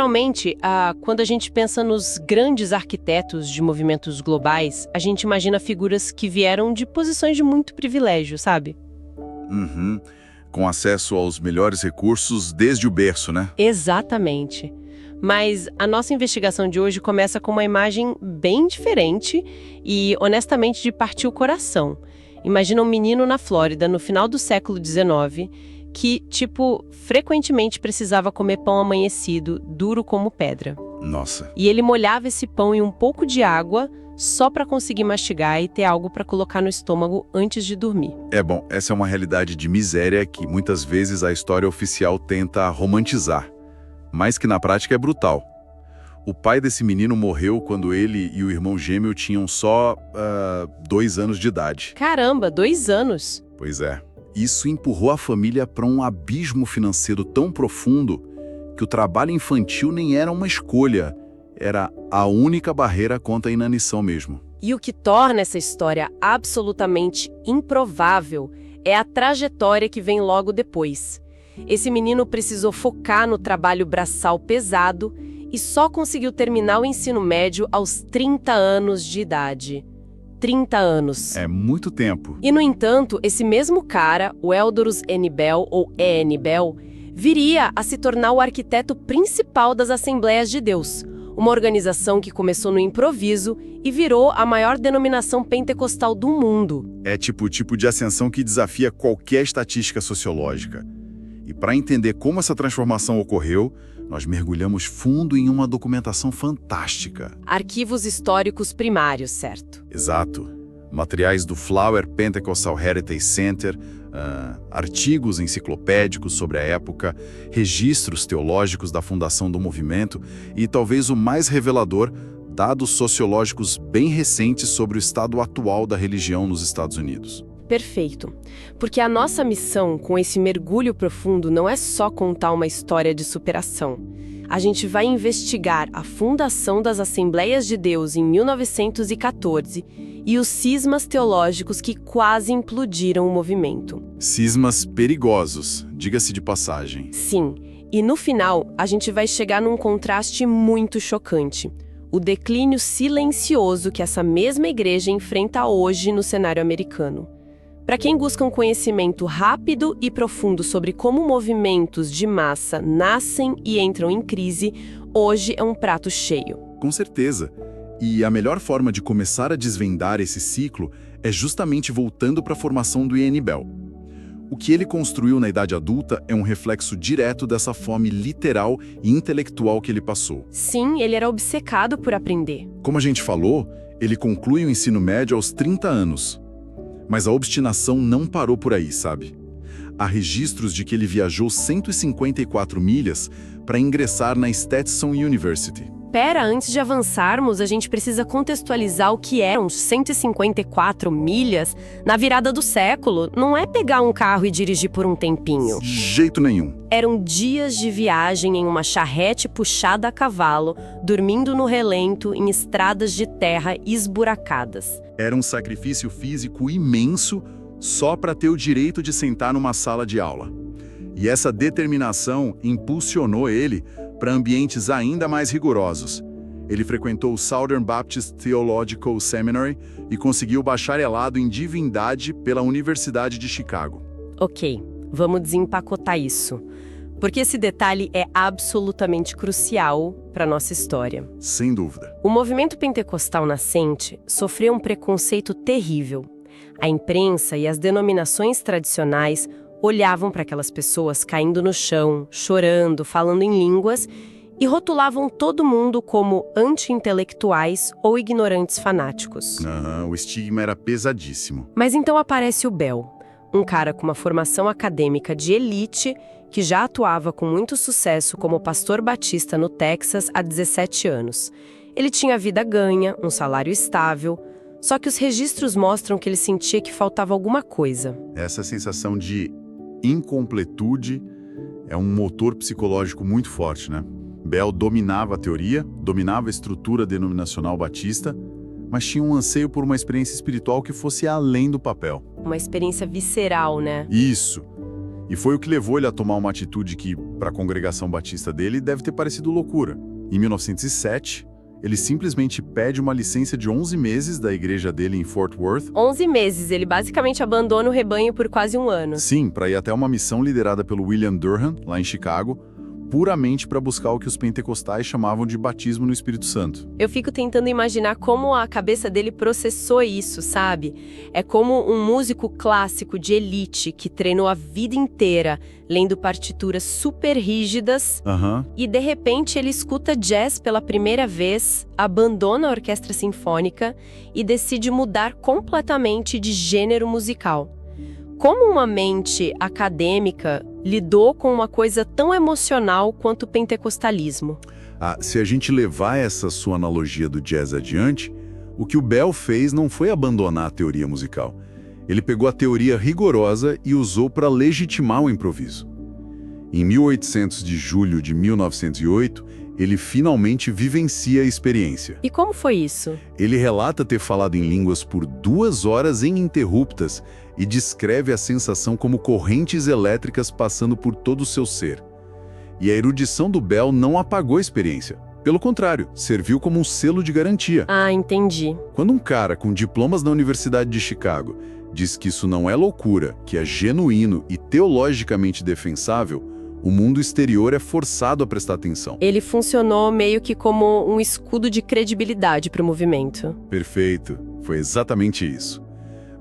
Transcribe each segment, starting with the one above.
Geralmente, quando a gente pensa nos grandes arquitetos de movimentos globais, a gente imagina figuras que vieram de posições de muito privilégio, sabe? Uhum. Com acesso aos melhores recursos desde o berço, né? Exatamente. Mas a nossa investigação de hoje começa com uma imagem bem diferente e, honestamente, de partir o coração. Imagina um menino na Flórida, no final do século XIX, que, frequentemente precisava comer pão amanhecido, duro como pedra. Nossa. E ele molhava esse pão em um pouco de água só para conseguir mastigar e ter algo para colocar no estômago antes de dormir. Bom, essa é uma realidade de miséria que muitas vezes a história oficial tenta romantizar, mas que na prática é brutal. O pai desse menino morreu quando ele e o irmão gêmeo tinham só 2 anos de idade. Caramba, 2 anos! Pois é. Isso empurrou a família para um abismo financeiro tão profundo que o trabalho infantil nem era uma escolha, era a única barreira contra a inanição mesmo. E o que torna essa história absolutamente improvável é a trajetória que vem logo depois. Esse menino precisou focar no trabalho braçal pesado e só conseguiu terminar o ensino médio aos 30 anos de idade. 30 anos. É muito tempo. E, no entanto, esse mesmo cara, o Eldorus N. Bell, ou E.N. Bell, viria a se tornar o arquiteto principal das Assembleias de Deus, uma organização que começou no improviso e virou a maior denominação pentecostal do mundo. É tipo de ascensão que desafia qualquer estatística sociológica. E para entender como essa transformação ocorreu, nós mergulhamos fundo em uma documentação fantástica. Arquivos históricos primários, certo? Exato. Materiais do Flower Pentecostal Heritage Center, artigos enciclopédicos sobre a época, registros teológicos da fundação do movimento e, talvez o mais revelador, dados sociológicos bem recentes sobre o estado atual da religião nos Estados Unidos. Perfeito. Porque a nossa missão com esse mergulho profundo não é só contar uma história de superação. A gente vai investigar a fundação das Assembleias de Deus em 1914 e os cismas teológicos que quase implodiram o movimento. Cismas perigosos, diga-se de passagem. Sim, e no final a gente vai chegar num contraste muito chocante. O declínio silencioso que essa mesma igreja enfrenta hoje no cenário americano. Para quem busca um conhecimento rápido e profundo sobre como movimentos de massa nascem e entram em crise, hoje é um prato cheio. Com certeza. E a melhor forma de começar a desvendar esse ciclo é justamente voltando para a formação do E.N. Bell. O que ele construiu na idade adulta é um reflexo direto dessa fome literal e intelectual que ele passou. Sim, ele era obcecado por aprender. Como a gente falou, ele conclui o ensino médio aos 30 anos. Mas a obstinação não parou por aí, sabe? Há registros de que ele viajou 154 milhas para ingressar na Stetson University. Antes de avançarmos, a gente precisa contextualizar o que eram 154 milhas na virada do século. Não é pegar um carro e dirigir por um tempinho. De jeito nenhum. Eram dias de viagem em uma charrete puxada a cavalo, dormindo no relento em estradas de terra esburacadas. Era um sacrifício físico imenso só para ter o direito de sentar numa sala de aula. E essa determinação impulsionou ele para ambientes ainda mais rigorosos. Ele frequentou o Southern Baptist Theological Seminary e conseguiu bacharelado em divindade pela Universidade de Chicago. Ok, vamos desempacotar isso. Porque esse detalhe é absolutamente crucial para a nossa história. Sem dúvida. O movimento pentecostal nascente sofreu um preconceito terrível. A imprensa e as denominações tradicionais olhavam para aquelas pessoas caindo no chão, chorando, falando em línguas e rotulavam todo mundo como anti-intelectuais ou ignorantes fanáticos. O estigma era pesadíssimo. Mas então aparece o Bell, um cara com uma formação acadêmica de elite que já atuava com muito sucesso como pastor batista no Texas há 17 anos. Ele tinha vida ganha, um salário estável, só que os registros mostram que ele sentia que faltava alguma coisa. Essa sensação de incompletude é um motor psicológico muito forte, né? Bell dominava a teoria, dominava a estrutura denominacional batista, mas tinha um anseio por uma experiência espiritual que fosse além do papel. Uma experiência visceral, né? Isso. E foi o que levou ele a tomar uma atitude que Para a congregação batista dele, deve ter parecido loucura. Em 1907, ele simplesmente pede uma licença de 11 meses da igreja dele em Fort Worth. 11 meses, ele basicamente abandona o rebanho por quase um ano. Sim, para ir até uma missão liderada pelo William Durham, lá em Chicago, puramente para buscar o que os pentecostais chamavam de batismo no Espírito Santo. Eu fico tentando imaginar como a cabeça dele processou isso, sabe? É como um músico clássico de elite que treinou a vida inteira lendo partituras super rígidas e de repente ele escuta jazz pela primeira vez, abandona a orquestra sinfônica e decide mudar completamente de gênero musical. Como uma mente acadêmica lidou com uma coisa tão emocional quanto o pentecostalismo? Se a gente levar essa sua analogia do jazz adiante, o que o Bell fez não foi abandonar a teoria musical. Ele pegou a teoria rigorosa e usou para legitimar o improviso. Em 1800 de julho de 1908, ele finalmente vivencia a experiência. E como foi isso? Ele relata ter falado em línguas por 2 horas ininterruptas e descreve a sensação como correntes elétricas passando por todo o seu ser. E a erudição do Bell não apagou a experiência. Pelo contrário, serviu como um selo de garantia. Entendi. Quando um cara com diplomas da Universidade de Chicago diz que isso não é loucura, que é genuíno e teologicamente defensável, o mundo exterior é forçado a prestar atenção. Ele funcionou meio que como um escudo de credibilidade para o movimento. Perfeito, foi exatamente isso.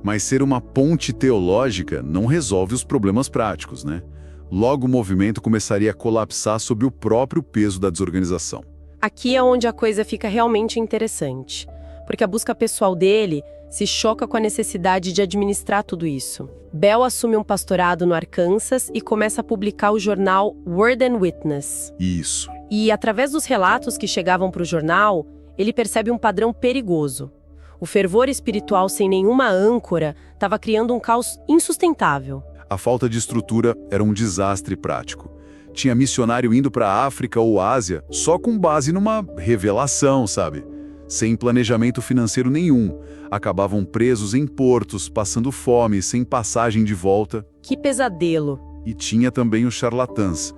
Mas ser uma ponte teológica não resolve os problemas práticos, né? Logo o movimento começaria a colapsar sob o próprio peso da desorganização. Aqui é onde a coisa fica realmente interessante, porque a busca pessoal dele se choca com a necessidade de administrar tudo isso. Bell assume um pastorado no Arkansas e começa a publicar o jornal Word and Witness. Isso. E, através dos relatos que chegavam para o jornal, ele percebe um padrão perigoso. O fervor espiritual sem nenhuma âncora estava criando um caos insustentável. A falta de estrutura era um desastre prático. Tinha missionário indo para a África ou Ásia só com base numa revelação, sabe? Sem planejamento financeiro nenhum. Acabavam presos em portos, passando fome, sem passagem de volta. Que pesadelo! E tinha também os charlatãs,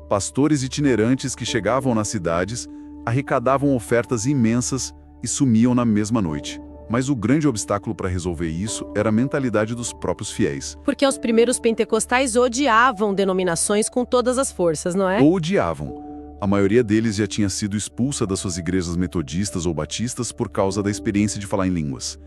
pastores itinerantes que chegavam nas cidades, arrecadavam ofertas imensas e sumiam na mesma noite. Mas o grande obstáculo para resolver isso era a mentalidade dos próprios fiéis. Porque os primeiros pentecostais odiavam denominações com todas as forças, não é? Ou odiavam. A maioria deles já tinha sido expulsa das suas igrejas metodistas ou batistas por causa da experiência de falar em línguas.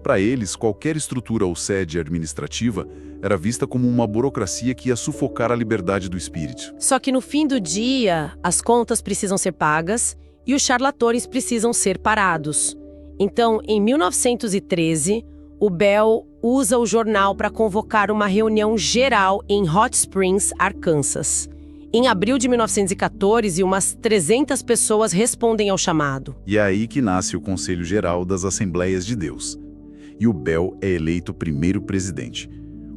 Para eles, qualquer estrutura ou sede administrativa era vista como uma burocracia que ia sufocar a liberdade do espírito. Só que no fim do dia, as contas precisam ser pagas e os charlatões precisam ser parados. Então, em 1913, o Bell usa o jornal para convocar uma reunião geral em Hot Springs, Arkansas. Em abril de 1914, umas 300 pessoas respondem ao chamado. E é aí que nasce o Conselho Geral das Assembleias de Deus. E o Bell é eleito primeiro presidente.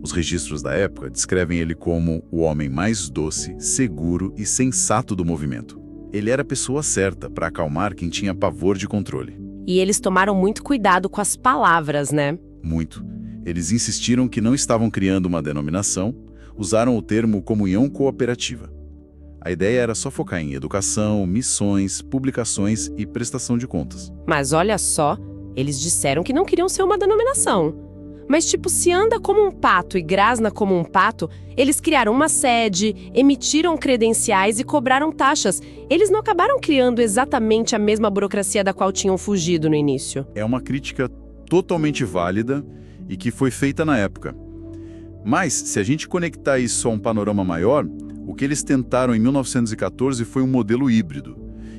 Os registros da época descrevem ele como o homem mais doce, seguro e sensato do movimento. Ele era a pessoa certa para acalmar quem tinha pavor de controle. E eles tomaram muito cuidado com as palavras, né? Muito. Eles insistiram que não estavam criando uma denominação, usaram o termo comunhão cooperativa. A ideia era só focar em educação, missões, publicações e prestação de contas. Mas olha só, eles disseram que não queriam ser uma denominação. Mas tipo, se anda como um pato e grasna como um pato, eles criaram uma sede, emitiram credenciais e cobraram taxas. Eles não acabaram criando exatamente a mesma burocracia da qual tinham fugido no início. É uma crítica totalmente válida e que foi feita na época. Mas, se a gente conectar isso a um panorama maior, o que eles tentaram em 1914 foi um modelo híbrido.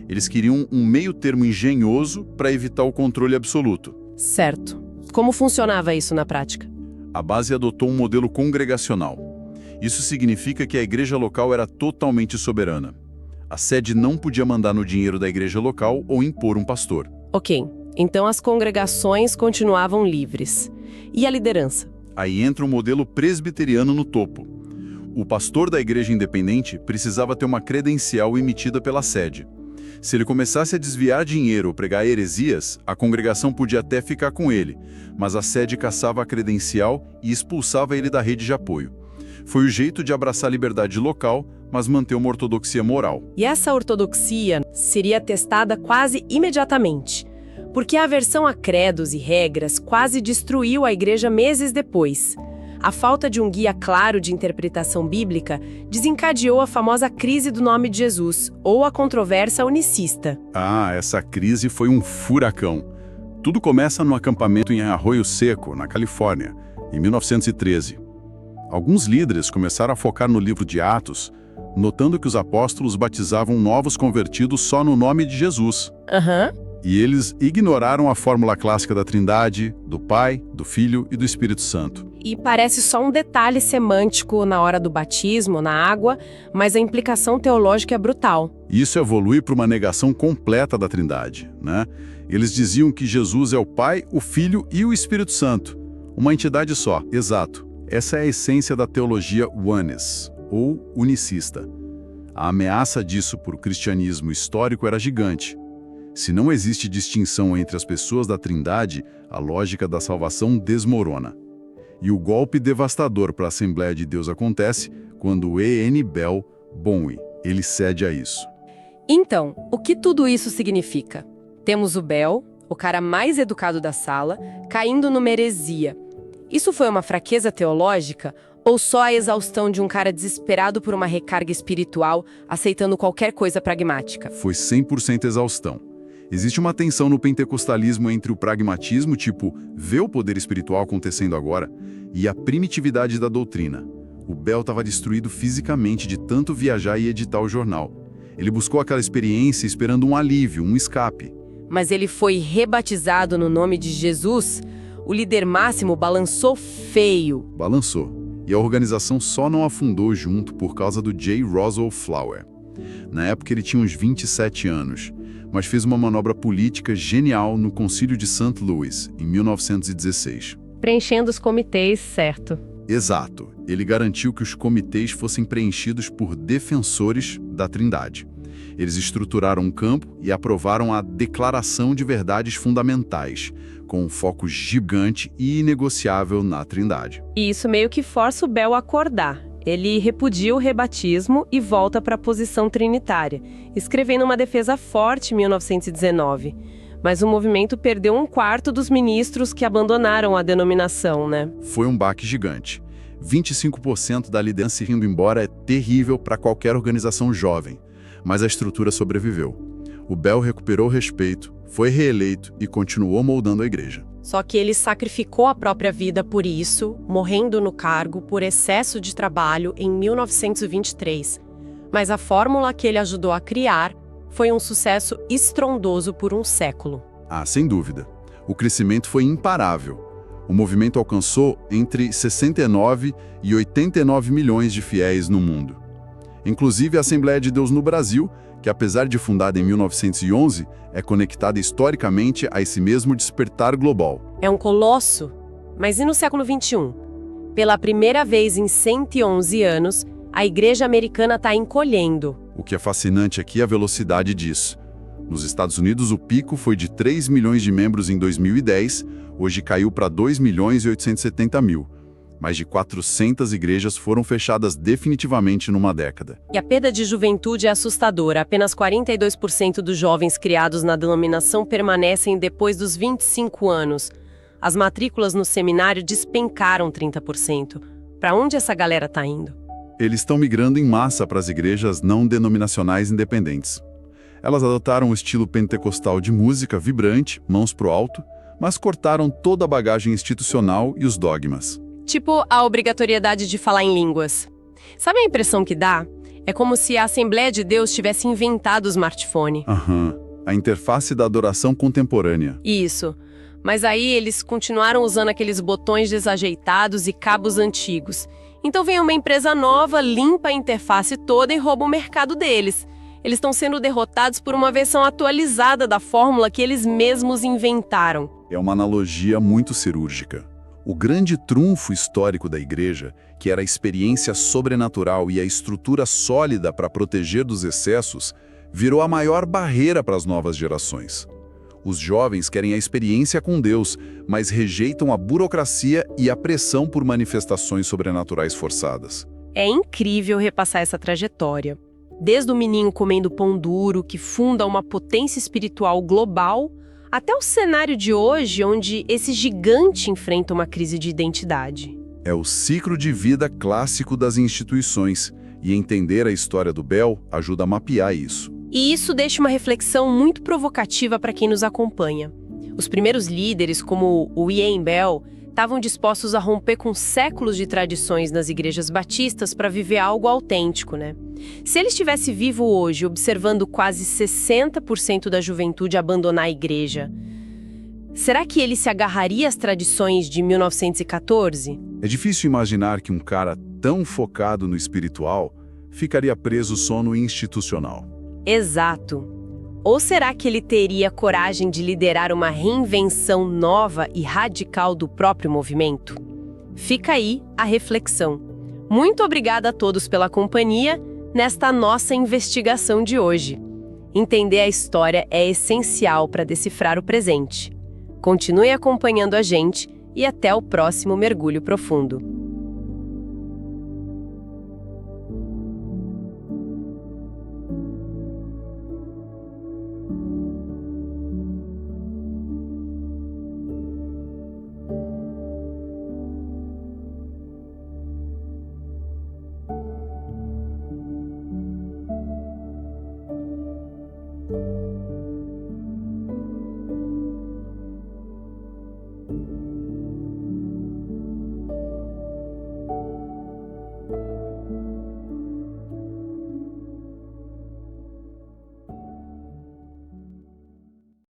Eles queriam um meio termo engenhoso para evitar o controle absoluto. Certo. Como funcionava isso na prática? A base adotou um modelo congregacional. Isso significa que a igreja local era totalmente soberana. A sede não podia mandar no dinheiro da igreja local ou impor um pastor. Ok, então as congregações continuavam livres. E a liderança? Aí entra o modelo presbiteriano no topo. O pastor da igreja independente precisava ter uma credencial emitida pela sede. Se ele começasse a desviar dinheiro ou pregar heresias, a congregação podia até ficar com ele, mas a sede caçava a credencial e expulsava ele da rede de apoio. Foi o jeito de abraçar a liberdade local, mas manter uma ortodoxia moral. E essa ortodoxia seria testada quase imediatamente, porque a aversão a credos e regras quase destruiu a igreja meses depois. A falta de um guia claro de interpretação bíblica desencadeou a famosa crise do nome de Jesus, ou a controvérsia unicista. Essa crise foi um furacão. Tudo começa num acampamento em Arroio Seco, na Califórnia, em 1913. Alguns líderes começaram a focar no livro de Atos, notando que os apóstolos batizavam novos convertidos só no nome de Jesus. E eles ignoraram a fórmula clássica da Trindade, do Pai, do Filho e do Espírito Santo. E parece só um detalhe semântico na hora do batismo, na água, mas a implicação teológica é brutal. Isso evolui para uma negação completa da Trindade, né? Eles diziam que Jesus é o Pai, o Filho e o Espírito Santo. Uma entidade só, exato. Essa é a essência da teologia oneness, ou unicista. A ameaça disso para o cristianismo histórico era gigante. Se não existe distinção entre as pessoas da Trindade, a lógica da salvação desmorona. E o golpe devastador para a Assembleia de Deus acontece quando E.N. Bell Bowie, ele cede a isso. Então, o que tudo isso significa? Temos o Bell, o cara mais educado da sala, caindo numa heresia. Isso foi uma fraqueza teológica ou só a exaustão de um cara desesperado por uma recarga espiritual, aceitando qualquer coisa pragmática? Foi 100% exaustão. Existe uma tensão no pentecostalismo entre o pragmatismo, tipo, ver o poder espiritual acontecendo agora, e a primitividade da doutrina. O Bell estava destruído fisicamente de tanto viajar e editar o jornal. Ele buscou aquela experiência esperando um alívio, um escape. Mas ele foi rebatizado no nome de Jesus. O líder máximo balançou feio. Balançou. E a organização só não afundou junto por causa do J. Roswell Flower. Na época ele tinha uns 27 anos, mas fez uma manobra política genial no Concílio de St. Louis, em 1916. Preenchendo os comitês, certo. Exato. Ele garantiu que os comitês fossem preenchidos por defensores da Trindade. Eles estruturaram um campo e aprovaram a Declaração de Verdades Fundamentais, com um foco gigante e inegociável na Trindade. E isso meio que força o Bell a acordar. Ele repudia o rebatismo e volta para a posição trinitária, escrevendo uma defesa forte em 1919. Mas o movimento perdeu um quarto dos ministros que abandonaram a denominação, né? Foi um baque gigante. 25% da liderança indo embora é terrível para qualquer organização jovem, mas a estrutura sobreviveu. O Bell recuperou o respeito, foi reeleito e continuou moldando a igreja. Só que ele sacrificou a própria vida por isso, morrendo no cargo por excesso de trabalho em 1923. Mas a fórmula que ele ajudou a criar foi um sucesso estrondoso por um século. Sem dúvida. O crescimento foi imparável. O movimento alcançou entre 69 e 89 milhões de fiéis no mundo. Inclusive a Assembleia de Deus no Brasil, que apesar de fundada em 1911, é conectada historicamente a esse mesmo despertar global. É um colosso. Mas e no século XXI? Pela primeira vez em 111 anos, a igreja americana está encolhendo. O que é fascinante aqui é a velocidade disso. Nos Estados Unidos, o pico foi de 3 milhões de membros em 2010, hoje caiu para 2 milhões e 870 mil. Mais de 400 igrejas foram fechadas definitivamente numa década. E a perda de juventude é assustadora. Apenas 42% dos jovens criados na denominação permanecem depois dos 25 anos. As matrículas no seminário despencaram 30%. Para onde essa galera está indo? Eles estão migrando em massa para as igrejas não denominacionais independentes. Elas adotaram o estilo pentecostal de música vibrante, mãos pro alto, mas cortaram toda a bagagem institucional e os dogmas. Tipo a obrigatoriedade de falar em línguas. Sabe a impressão que dá? É como se a Assembleia de Deus tivesse inventado o smartphone. A interface da adoração contemporânea. Isso. Mas aí eles continuaram usando aqueles botões desajeitados e cabos antigos. Então vem uma empresa nova, limpa a interface toda e rouba o mercado deles. Eles estão sendo derrotados por uma versão atualizada da fórmula que eles mesmos inventaram. É uma analogia muito cirúrgica. O grande trunfo histórico da igreja, que era a experiência sobrenatural e a estrutura sólida para proteger dos excessos, virou a maior barreira para as novas gerações. Os jovens querem a experiência com Deus, mas rejeitam a burocracia e a pressão por manifestações sobrenaturais forçadas. É incrível repassar essa trajetória. Desde o menino comendo pão duro, que funda uma potência espiritual global, até o cenário de hoje, onde esse gigante enfrenta uma crise de identidade. É o ciclo de vida clássico das instituições, e entender a história do Bell ajuda a mapear isso. E isso deixa uma reflexão muito provocativa para quem nos acompanha. Os primeiros líderes, como o Ian Bell, estavam dispostos a romper com séculos de tradições nas igrejas batistas para viver algo autêntico, né? Se ele estivesse vivo hoje, observando quase 60% da juventude abandonar a igreja, será que ele se agarraria às tradições de 1914? É difícil imaginar que um cara tão focado no espiritual ficaria preso só no institucional. Exato. Ou será que ele teria coragem de liderar uma reinvenção nova e radical do próprio movimento? Fica aí a reflexão. Muito obrigada a todos pela companhia nesta nossa investigação de hoje. Entender a história é essencial para decifrar o presente. Continue acompanhando a gente e até o próximo mergulho profundo.